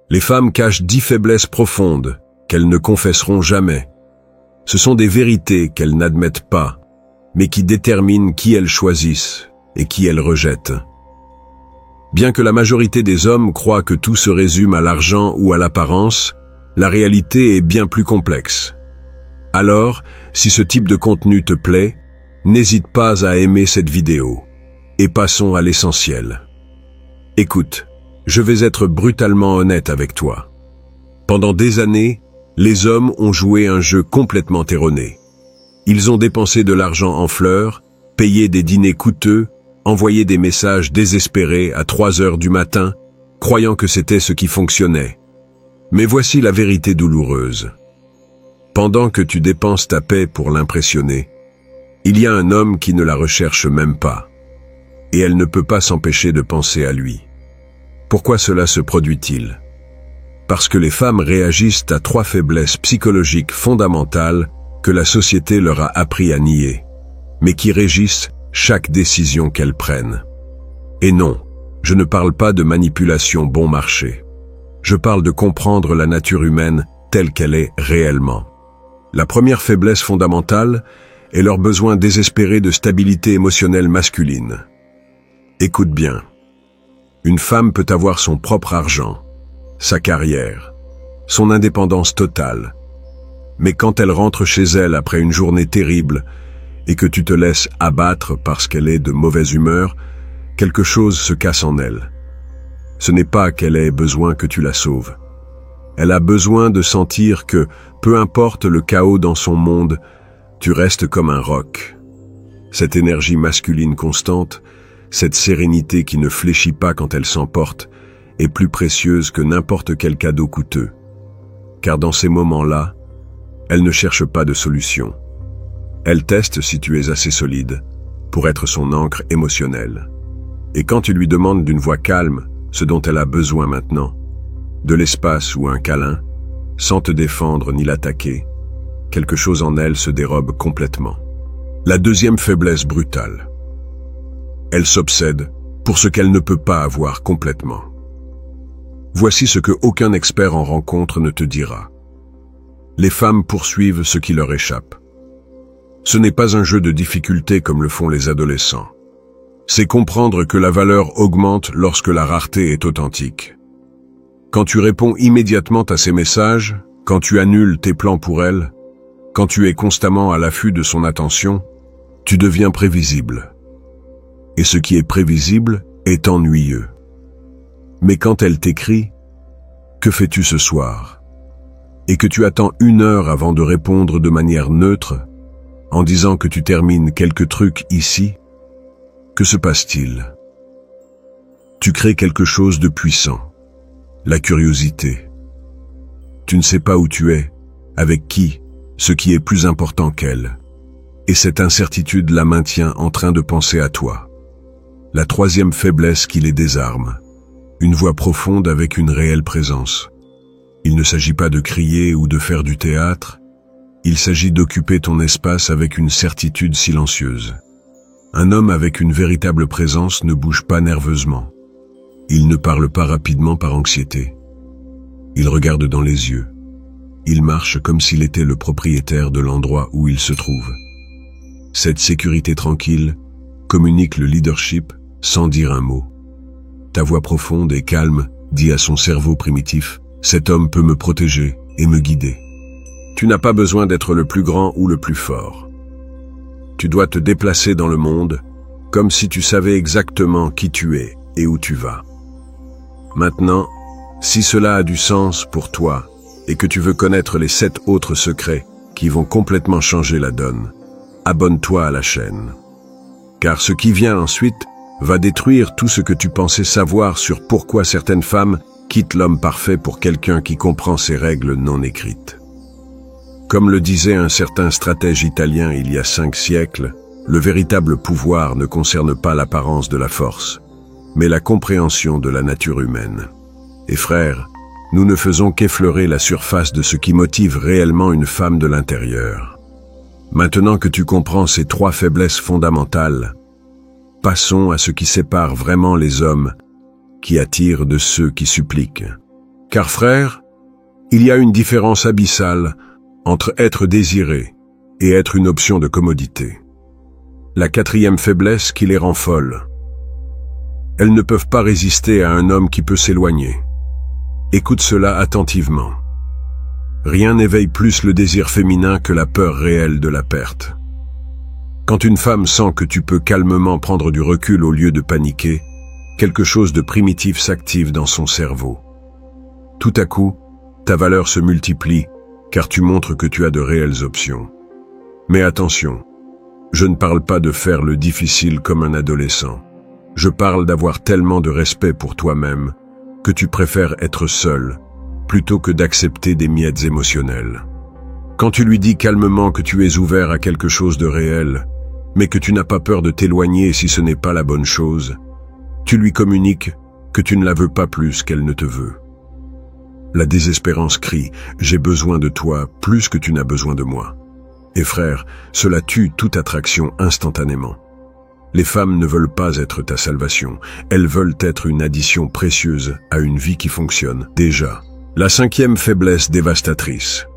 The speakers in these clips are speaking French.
Les femmes cachent 10 faiblesses profondes qu'elles ne confesseront jamais. Ce sont des vérités qu'elles n'admettent pas, mais qui déterminent qui elles choisissent et qui elles rejettent. Bien que la majorité des hommes croient que tout se résume à l'argent ou à l'apparence, la réalité est bien plus complexe. Alors, si ce type de contenu te plaît, n'hésite pas à aimer cette vidéo. Et passons à l'essentiel. Écoute, je vais être brutalement honnête avec toi. Pendant des années, les hommes ont joué un jeu complètement erroné. Ils ont dépensé de l'argent en fleurs, payé des dîners coûteux, envoyé des messages désespérés à 3 heures du matin, croyant que c'était ce qui fonctionnait. Mais voici la vérité douloureuse. Pendant que tu dépenses ta paix pour l'impressionner, il y a un homme qui ne la recherche même pas. Et elle ne peut pas s'empêcher de penser à lui. Pourquoi cela se produit-il? Parce que les femmes réagissent à 3 faiblesses psychologiques fondamentales que la société leur a appris à nier, mais qui régissent chaque décision qu'elles prennent. Et non, je ne parle pas de manipulation bon marché. Je parle de comprendre la nature humaine telle qu'elle est réellement. La première faiblesse fondamentale est leur besoin désespéré de stabilité émotionnelle masculine. Écoute bien. Une femme peut avoir son propre argent, sa carrière, son indépendance totale. Mais quand elle rentre chez elle après une journée terrible et que tu te laisses abattre parce qu'elle est de mauvaise humeur, quelque chose se casse en elle. Ce n'est pas qu'elle ait besoin que tu la sauves. Elle a besoin de sentir que, peu importe le chaos dans son monde, tu restes comme un roc. Cette énergie masculine constante, cette sérénité qui ne fléchit pas quand elle s'emporte, est plus précieuse que n'importe quel cadeau coûteux. Car dans ces moments-là, elle ne cherche pas de solution. Elle teste si tu es assez solide pour être son ancre émotionnelle. Et quand tu lui demandes d'une voix calme ce dont elle a besoin maintenant, de l'espace ou un câlin, sans te défendre ni l'attaquer, quelque chose en elle se dérobe complètement. La deuxième faiblesse brutale. Elle s'obsède pour ce qu'elle ne peut pas avoir complètement. Voici ce que aucun expert en rencontre ne te dira. Les femmes poursuivent ce qui leur échappe. Ce n'est pas un jeu de difficulté comme le font les adolescents. C'est comprendre que la valeur augmente lorsque la rareté est authentique. Quand tu réponds immédiatement à ses messages, quand tu annules tes plans pour elle, quand tu es constamment à l'affût de son attention, tu deviens prévisible. Et ce qui est prévisible est ennuyeux. Mais quand elle t'écrit « Que fais-tu ce soir ?» et que tu attends 1 heure avant de répondre de manière neutre, en disant que tu termines quelques trucs ici, que se passe-t-il? Tu crées quelque chose de puissant, la curiosité. Tu ne sais pas où tu es, avec qui, ce qui est plus important qu'elle. Et cette incertitude la maintient en train de penser à toi. La troisième faiblesse qui les désarme. Une voix profonde avec une réelle présence. Il ne s'agit pas de crier ou de faire du théâtre. Il s'agit d'occuper ton espace avec une certitude silencieuse. Un homme avec une véritable présence ne bouge pas nerveusement. Il ne parle pas rapidement par anxiété. Il regarde dans les yeux. Il marche comme s'il était le propriétaire de l'endroit où il se trouve. Cette sécurité tranquille communique le leadership sans dire un mot. Ta voix profonde et calme dit à son cerveau primitif « Cet homme peut me protéger et me guider ». Tu n'as pas besoin d'être le plus grand ou le plus fort. Tu dois te déplacer dans le monde comme si tu savais exactement qui tu es et où tu vas. Maintenant, si cela a du sens pour toi et que tu veux connaître les 7 autres secrets qui vont complètement changer la donne, abonne-toi à la chaîne. Car ce qui vient ensuite va détruire tout ce que tu pensais savoir sur pourquoi certaines femmes quittent l'homme parfait pour quelqu'un qui comprend ses règles non écrites. Comme le disait un certain stratège italien il y a 5 siècles, le véritable pouvoir ne concerne pas l'apparence de la force, mais la compréhension de la nature humaine. Et frères, nous ne faisons qu'effleurer la surface de ce qui motive réellement une femme de l'intérieur. Maintenant que tu comprends ces 3 faiblesses fondamentales, passons à ce qui sépare vraiment les hommes qui attirent de ceux qui suppliquent. Car frère, il y a une différence abyssale entre être désiré et être une option de commodité. La quatrième faiblesse qui les rend folles. Elles ne peuvent pas résister à un homme qui peut s'éloigner. Écoute cela attentivement. Rien n'éveille plus le désir féminin que la peur réelle de la perte. Quand une femme sent que tu peux calmement prendre du recul au lieu de paniquer, quelque chose de primitif s'active dans son cerveau. Tout à coup, ta valeur se multiplie, car tu montres que tu as de réelles options. Mais attention, je ne parle pas de faire le difficile comme un adolescent. Je parle d'avoir tellement de respect pour toi-même que tu préfères être seul, plutôt que d'accepter des miettes émotionnelles. Quand tu lui dis calmement que tu es ouvert à quelque chose de réel, mais que tu n'as pas peur de t'éloigner si ce n'est pas la bonne chose, tu lui communiques que tu ne la veux pas plus qu'elle ne te veut. La désespérance crie « J'ai besoin de toi plus que tu n'as besoin de moi ». Et frère, cela tue toute attraction instantanément. Les femmes ne veulent pas être ta salvation, elles veulent être une addition précieuse à une vie qui fonctionne déjà. La cinquième faiblesse dévastatrice.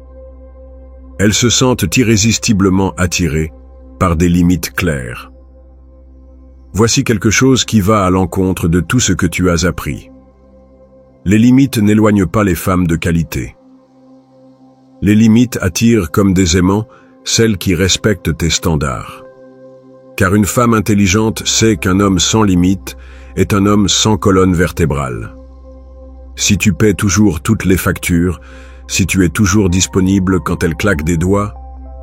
Elles se sentent irrésistiblement attirées par des limites claires. Voici quelque chose qui va à l'encontre de tout ce que tu as appris. Les limites n'éloignent pas les femmes de qualité. Les limites attirent comme des aimants celles qui respectent tes standards. Car une femme intelligente sait qu'un homme sans limite est un homme sans colonne vertébrale. Si tu paies toujours toutes les factures, si tu es toujours disponible quand elle claque des doigts,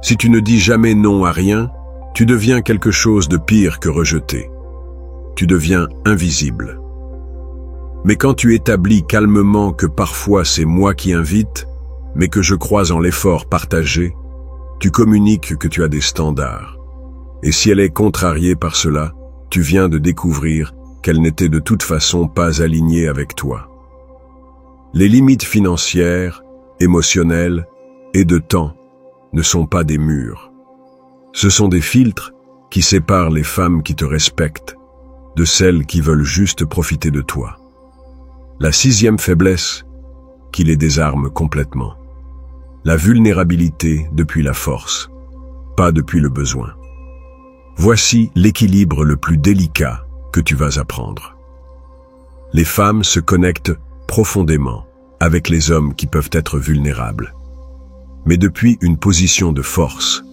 si tu ne dis jamais non à rien, tu deviens quelque chose de pire que rejeté. Tu deviens invisible. Mais quand tu établis calmement que parfois c'est moi qui invite, mais que je crois en l'effort partagé, tu communiques que tu as des standards. Et si elle est contrariée par cela, tu viens de découvrir qu'elle n'était de toute façon pas alignée avec toi. Les limites financières, émotionnelles et de temps ne sont pas des murs. Ce sont des filtres qui séparent les femmes qui te respectent de celles qui veulent juste profiter de toi. La sixième faiblesse qui les désarme complètement. La vulnérabilité depuis la force, pas depuis le besoin. Voici l'équilibre le plus délicat que tu vas apprendre. Les femmes se connectent profondément avec les hommes qui peuvent être vulnérables, mais depuis une position de force,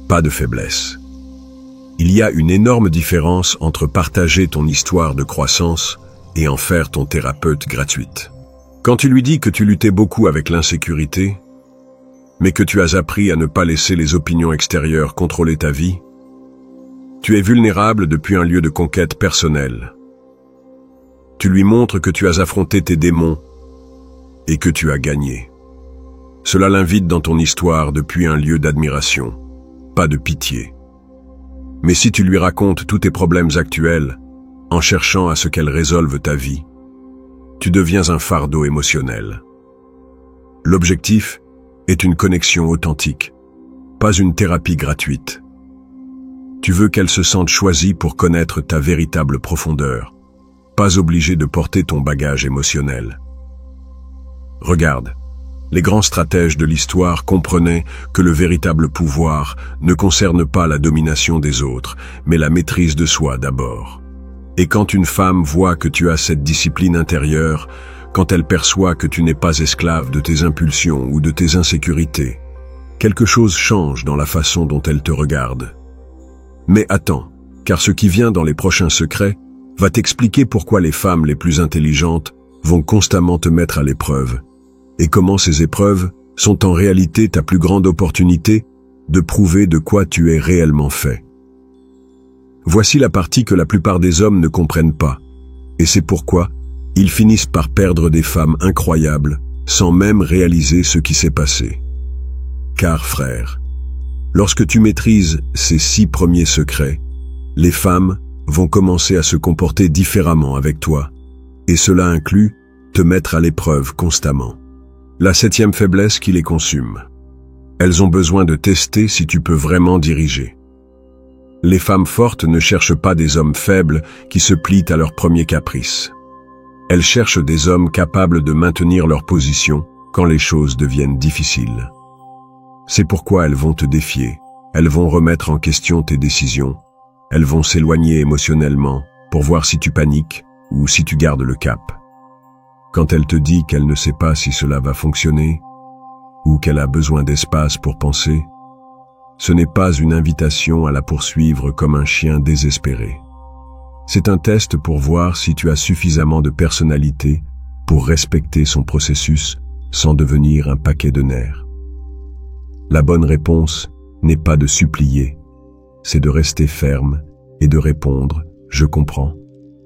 pas de faiblesse. Il y a une énorme différence entre partager ton histoire de croissance et en faire ton thérapeute gratuite. Quand tu lui dis que tu luttais beaucoup avec l'insécurité, mais que tu as appris à ne pas laisser les opinions extérieures contrôler ta vie, tu es vulnérable depuis un lieu de conquête personnelle. Tu lui montres que tu as affronté tes démons et que tu as gagné. Cela l'invite dans ton histoire depuis un lieu d'admiration, pas de pitié. Mais si tu lui racontes tous tes problèmes actuels, en cherchant à ce qu'elle résolve ta vie, tu deviens un fardeau émotionnel. L'objectif est une connexion authentique, pas une thérapie gratuite. Tu veux qu'elle se sente choisie pour connaître ta véritable profondeur, pas obligée de porter ton bagage émotionnel. Regarde, les grands stratèges de l'histoire comprenaient que le véritable pouvoir ne concerne pas la domination des autres, mais la maîtrise de soi d'abord. Et quand une femme voit que tu as cette discipline intérieure, quand elle perçoit que tu n'es pas esclave de tes impulsions ou de tes insécurités, quelque chose change dans la façon dont elle te regarde. Mais attends, car ce qui vient dans les prochains secrets va t'expliquer pourquoi les femmes les plus intelligentes vont constamment te mettre à l'épreuve, et comment ces épreuves sont en réalité ta plus grande opportunité de prouver de quoi tu es réellement fait. Voici la partie que la plupart des hommes ne comprennent pas, et c'est pourquoi ils finissent par perdre des femmes incroyables sans même réaliser ce qui s'est passé. Car frère, lorsque tu maîtrises ces 6 premiers secrets, les femmes vont commencer à se comporter différemment avec toi, et cela inclut te mettre à l'épreuve constamment. La 7e faiblesse qui les consume. Elles ont besoin de tester si tu peux vraiment diriger. Les femmes fortes ne cherchent pas des hommes faibles qui se plient à leurs premiers caprices. Elles cherchent des hommes capables de maintenir leur position quand les choses deviennent difficiles. C'est pourquoi elles vont te défier, elles vont remettre en question tes décisions, elles vont s'éloigner émotionnellement pour voir si tu paniques ou si tu gardes le cap. Quand elle te dit qu'elle ne sait pas si cela va fonctionner ou qu'elle a besoin d'espace pour penser, ce n'est pas une invitation à la poursuivre comme un chien désespéré. C'est un test pour voir si tu as suffisamment de personnalité pour respecter son processus sans devenir un paquet de nerfs. La bonne réponse n'est pas de supplier, c'est de rester ferme et de répondre « Je comprends,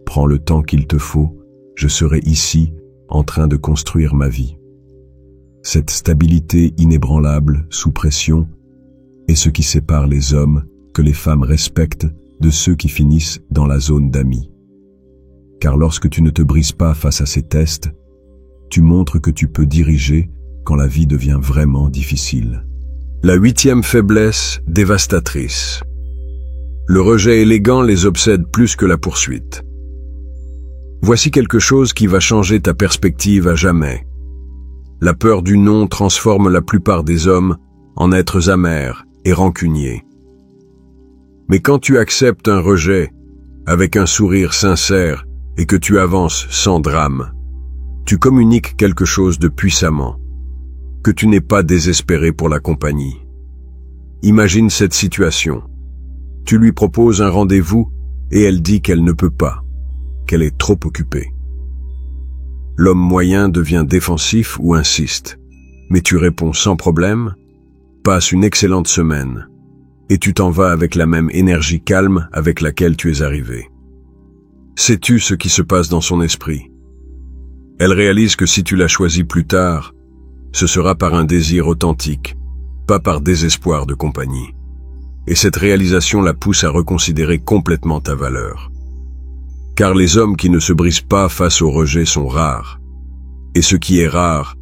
prends le temps qu'il te faut, je serai ici en train de construire ma vie ». Cette stabilité inébranlable sous pression est ce qui sépare les hommes que les femmes respectent de ceux qui finissent dans la zone d'amis. Car lorsque tu ne te brises pas face à ces tests, tu montres que tu peux diriger quand la vie devient vraiment difficile. La 8e faiblesse dévastatrice. Le rejet élégant les obsède plus que la poursuite. Voici quelque chose qui va changer ta perspective à jamais. La peur du non transforme la plupart des hommes en êtres amers et rancuniers. Mais quand tu acceptes un rejet avec un sourire sincère et que tu avances sans drame, tu communiques quelque chose de puissamment, que tu n'es pas désespéré pour la compagnie. Imagine cette situation. Tu lui proposes un rendez-vous et elle dit qu'elle ne peut pas, qu'elle est trop occupée. L'homme moyen devient défensif ou insiste, mais tu réponds sans problème, passe une excellente semaine, et tu t'en vas avec la même énergie calme avec laquelle tu es arrivé. Sais-tu ce qui se passe dans son esprit? Elle réalise que si tu l'as choisi plus tard, ce sera par un désir authentique, pas par désespoir de compagnie. Et cette réalisation la pousse à reconsidérer complètement ta valeur. Car les hommes qui ne se brisent pas face au rejet sont rares. Et ce qui est rare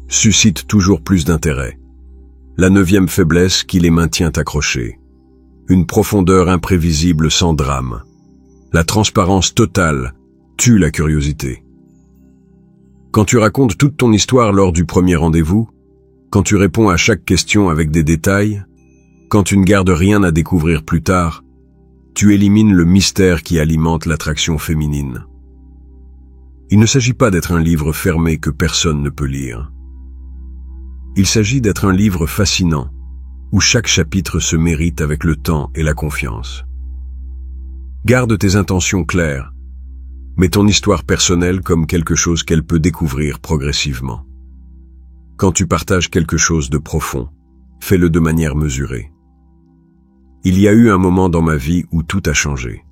suscite toujours plus d'intérêt. La 9e faiblesse qui les maintient accrochés. Une profondeur imprévisible sans drame. La transparence totale tue la curiosité. Quand tu racontes toute ton histoire lors du premier rendez-vous, quand tu réponds à chaque question avec des détails, quand tu ne gardes rien à découvrir plus tard, tu élimines le mystère qui alimente l'attraction féminine. Il ne s'agit pas d'être un livre fermé que personne ne peut lire. Il s'agit d'être un livre fascinant, où chaque chapitre se mérite avec le temps et la confiance. Garde tes intentions claires, mets ton histoire personnelle comme quelque chose qu'elle peut découvrir progressivement. Quand tu partages quelque chose de profond, fais-le de manière mesurée. Il y a eu un moment dans ma vie où tout a changé.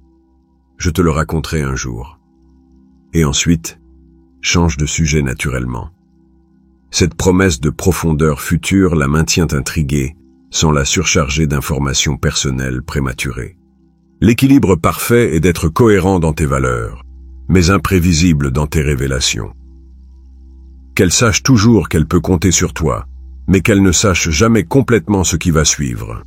Je te le raconterai un jour. Et ensuite, change de sujet naturellement. Cette promesse de profondeur future la maintient intriguée, sans la surcharger d'informations personnelles prématurées. L'équilibre parfait est d'être cohérent dans tes valeurs, mais imprévisible dans tes révélations. Qu'elle sache toujours qu'elle peut compter sur toi, mais qu'elle ne sache jamais complètement ce qui va suivre.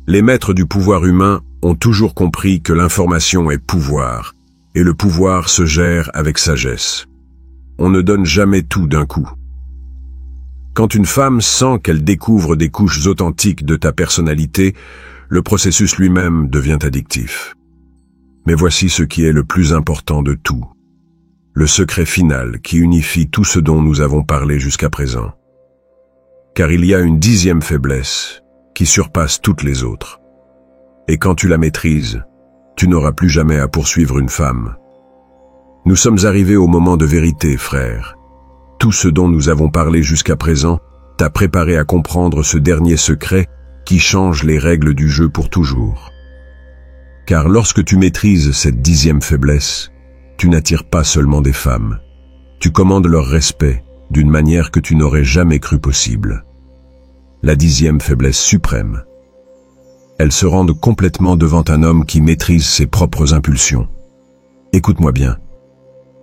Les maîtres du pouvoir humain ont toujours compris que l'information est pouvoir, et le pouvoir se gère avec sagesse. On ne donne jamais tout d'un coup. Quand une femme sent qu'elle découvre des couches authentiques de ta personnalité, le processus lui-même devient addictif. Mais voici ce qui est le plus important de tout. Le secret final qui unifie tout ce dont nous avons parlé jusqu'à présent. Car il y a une 10e faiblesse qui surpasse toutes les autres. Et quand tu la maîtrises, tu n'auras plus jamais à poursuivre une femme. Nous sommes arrivés au moment de vérité, frère. Tout ce dont nous avons parlé jusqu'à présent t'a préparé à comprendre ce dernier secret qui change les règles du jeu pour toujours. Car lorsque tu maîtrises cette 10e faiblesse, tu n'attires pas seulement des femmes. Tu commandes leur respect d'une manière que tu n'aurais jamais cru possible. La 10e faiblesse suprême. Elles se rendent complètement devant un homme qui maîtrise ses propres impulsions. Écoute-moi bien.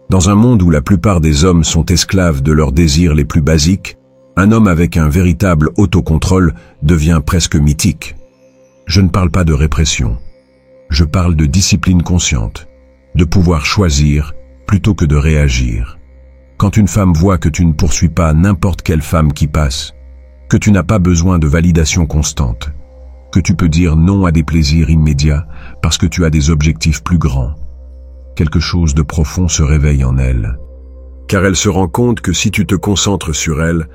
Dans un monde où la plupart des hommes sont esclaves de leurs désirs les plus basiques, un homme avec un véritable autocontrôle devient presque mythique. Je ne parle pas de répression. Je parle de discipline consciente, de pouvoir choisir plutôt que de réagir. Quand une femme voit que tu ne poursuis pas n'importe quelle femme qui passe, que tu n'as pas besoin de validation constante, que tu peux dire non à des plaisirs immédiats parce que tu as des objectifs plus grands, quelque chose de profond se réveille en elle. Car elle se rend compte que si tu te concentres sur elle,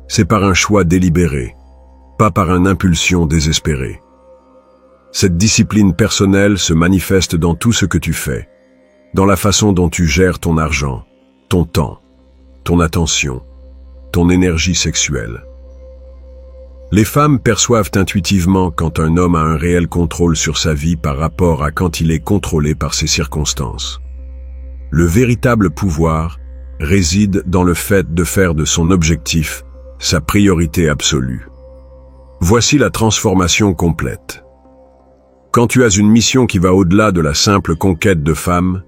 c'est par un choix délibéré, pas par une impulsion désespérée. Cette discipline personnelle se manifeste dans tout ce que tu fais, dans la façon dont tu gères ton argent, ton temps, ton attention, ton énergie sexuelle. Les femmes perçoivent intuitivement quand un homme a un réel contrôle sur sa vie par rapport à quand il est contrôlé par ses circonstances. Le véritable pouvoir réside dans le fait de faire de son objectif sa priorité absolue. Voici la transformation complète. Quand tu as une mission qui va au-delà de la simple conquête de femmes,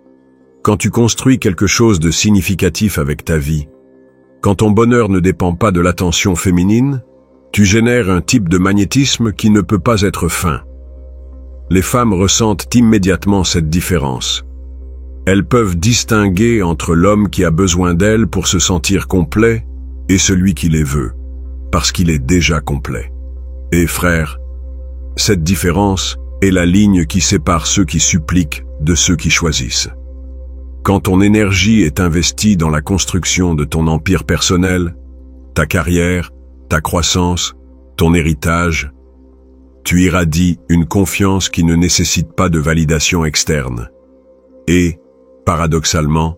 quand tu construis quelque chose de significatif avec ta vie, quand ton bonheur ne dépend pas de l'attention féminine, tu génères un type de magnétisme qui ne peut pas être feint. Les femmes ressentent immédiatement cette différence. Elles peuvent distinguer entre l'homme qui a besoin d'elles pour se sentir complet et celui qui les veut, parce qu'il est déjà complet. Et frère, cette différence est la ligne qui sépare ceux qui suppliquent de ceux qui choisissent. Quand ton énergie est investie dans la construction de ton empire personnel, ta carrière, ta croissance, ton héritage, tu irradies une confiance qui ne nécessite pas de validation externe. Et, paradoxalement,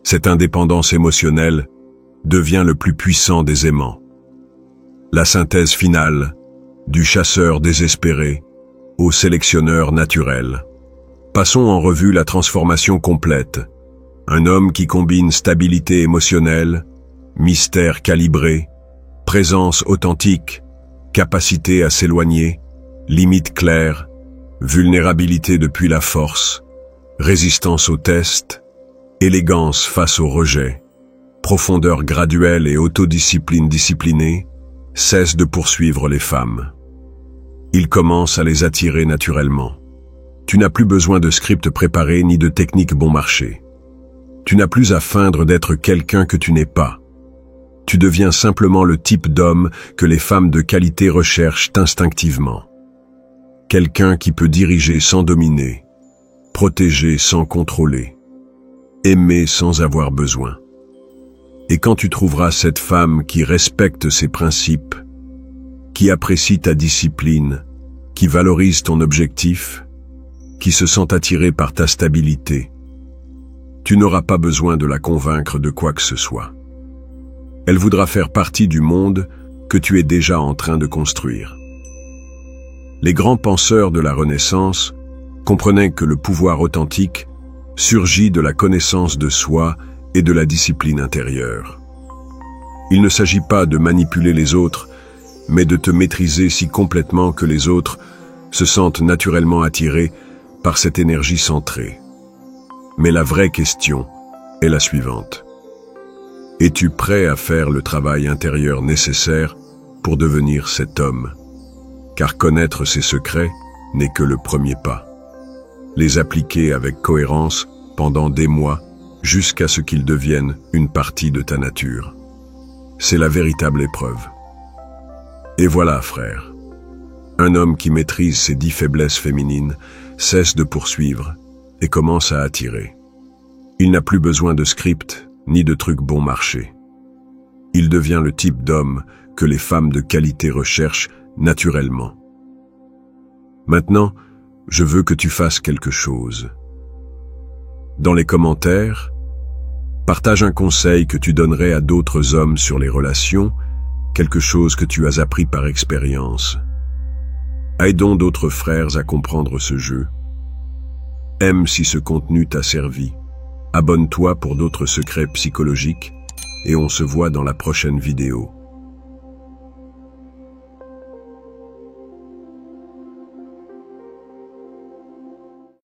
cette indépendance émotionnelle devient le plus puissant des aimants. La synthèse finale, du chasseur désespéré au sélectionneur naturel. Passons en revue la transformation complète. Un homme qui combine stabilité émotionnelle, mystère calibré, présence authentique, capacité à s'éloigner, limites claires, vulnérabilité depuis la force, résistance au test, élégance face au rejet, profondeur graduelle et autodiscipline disciplinée, cesse de poursuivre les femmes. Il commence à les attirer naturellement. Tu n'as plus besoin de script préparé ni de technique bon marché. Tu n'as plus à feindre d'être quelqu'un que tu n'es pas. Tu deviens simplement le type d'homme que les femmes de qualité recherchent instinctivement. Quelqu'un qui peut diriger sans dominer, protéger sans contrôler, aimer sans avoir besoin. Et quand tu trouveras cette femme qui respecte ses principes, qui apprécie ta discipline, qui valorise ton objectif, qui se sent attirée par ta stabilité, tu n'auras pas besoin de la convaincre de quoi que ce soit. Elle voudra faire partie du monde que tu es déjà en train de construire. Les grands penseurs de la Renaissance comprenaient que le pouvoir authentique surgit de la connaissance de soi et de la discipline intérieure. Il ne s'agit pas de manipuler les autres, mais de te maîtriser si complètement que les autres se sentent naturellement attirés par cette énergie centrée. Mais la vraie question est la suivante. Es-tu prêt à faire le travail intérieur nécessaire pour devenir cet homme? Car connaître ses secrets n'est que le premier pas. Les appliquer avec cohérence pendant des mois jusqu'à ce qu'ils deviennent une partie de ta nature. C'est la véritable épreuve. Et voilà, frère. Un homme qui maîtrise ses 10 faiblesses féminines cesse de poursuivre et commence à attirer. Il n'a plus besoin de script ni de trucs bon marché. Il devient le type d'homme que les femmes de qualité recherchent naturellement. Maintenant, je veux que tu fasses quelque chose. Dans les commentaires, partage un conseil que tu donnerais à d'autres hommes sur les relations, quelque chose que tu as appris par expérience. Aidons d'autres frères à comprendre ce jeu. Aime si ce contenu t'a servi. Abonne-toi pour d'autres secrets psychologiques et on se voit dans la prochaine vidéo.